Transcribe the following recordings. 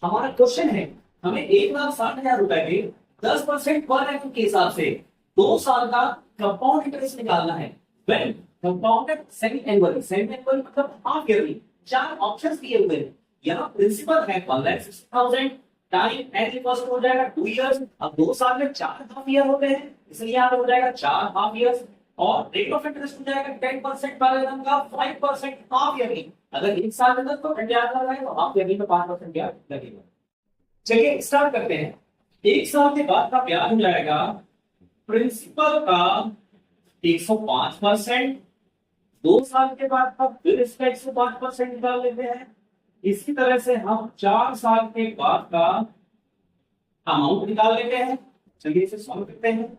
हमारा क्वेश्चन है, हमें 1,60,000 रुपए में 10% पर एनम के हिसाब से 2 साल का कंपाउंड इंटरेस्ट निकालना है। Well compounded semi annually, semi annually मतलब हाफ ईयरली। 4 ऑप्शंस दिए हुए हैं। यहाँ प्रिंसिपल है 1,60,000, टाइम एज फर्स्ट हो जाएगा 2 इयर्स। अब 2 साल में 4 हाफ ईयर होते हैं, इसलिए यहाँ पे हो जाएगा 4 हाफ ईयर्स। और रेट ऑफ इंटरेस्ट हो जाएगा 10% पर एनम का 5% हाफ ईयरली। अगर 1 साल में 10% ब्याज लग रहा है तो हाफ ईयरली में 5% ब्याज लगेगा। चलिए स्टार्ट करते हैं। 1 साल के बाद का ब्याज हो जाएगा प्रिंसिपल का 105%। 2 साल के बाद का फिर इसका 105% निकाल लेते हैं। इसी तरह से हम 4 साल के बाद का अमाउंट निकाल लेते हैं। चलिए इसे सॉल्व करते हैं।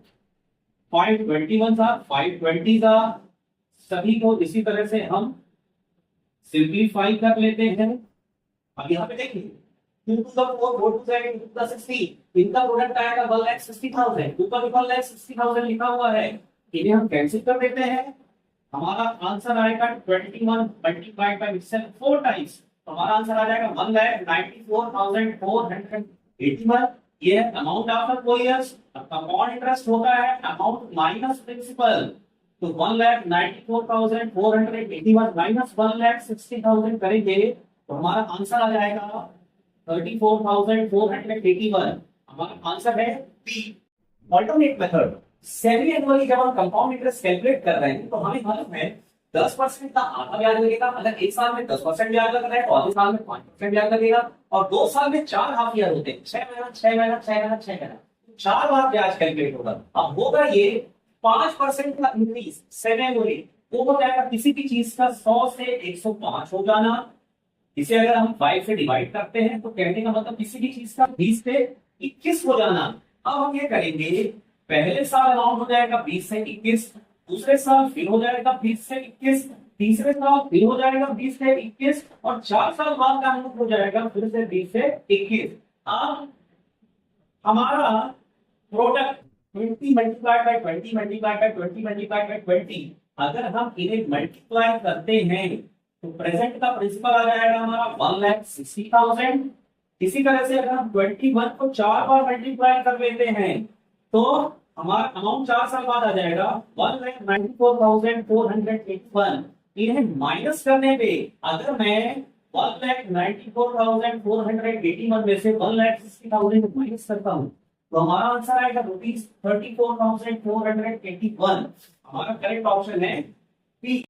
521 था, 520 था, सभी को इसी तरह से हम सिंप्लीफाई कर लेते हैं। अब यहाँ पे देखिए 2 to the 4, 4 to the 8, 2 to the 60, इनका प्रोडक्ट आएगा 1,60,000। ऊपर भी 1,60,000 लिखा हुआ है, इन्हें हम कैंसिल कर देते हैं। हमारा आंसर आएगा 21 मल्टीप्लाइड बाय itself 4 टाइम्स। हमारा आंसर आ जाएगा 1,94,481। ये amount after 4 years. Compound interest होता है अमाउंट माइनस प्रिंसिपल। तो 1,94,481 माइनस 1,60,000 करेंगे तो हमारा आंसर आ जाएगा 34,481। हमारा आंसर है B. Alternate method, semi annually जब हम कंपाउंड इंटरेस्ट कैलकुलेट कर रहे हैं तो हमें मालूम है 10% का आधा ब्याज लगेगा। अगर 1 साल में 10% ब्याज लग रहा है तो अगले साल में 5% ब्याज लगेगा। और 2 साल में 4 हाफ ईयर होते हैं, 6 महीना 6 महीना 6 महीना 6 महीना, 4 बार ब्याज कैलकुलेट होगा। अब होगा ये 5% का इंक्रीज सेमी एनुअली तो हो जाएगा किसी भी चीज का 100 से 105 हो जाना। इसे अगर हम 5 से डिवाइड करते हैं तो कहने का मतलब किसी भी चीज का 20 से 21 हो जाना। अब हम ये करेंगे, पहले साल अमाउंट हो जाएगा 20 से 21, दूसरे साल फिर हो जाएगा 20 से 21, तीसरे साल फिर हो जाएगा 20 से 21 और 4 साल बाद का अमाउंट हो जाएगा फिर से 20 से 21। अब हमारा product 20 multiplied by 20 multiplied by 20 multiplied by 20, अगर हम इन्हें मल्टीप्लाई करते हैं तो प्रेजेंट का प्रिंसिपल आ जाएगा हमारा 1,60,000। इसी तरह से अगर हम 21 को 4 बार मल्टीप्लाई कर लेते हैं तो हमारा अमाउंट 4 साल बाद आ जाएगा 1,94,481। इन्हें माइनस करने पे अगर मैं 1,94,481 में से 1,60,000 माइनस करता हूँ तो हमारा आंसर आएगा ₹34,481। हमारा करेक्ट ऑप्शन है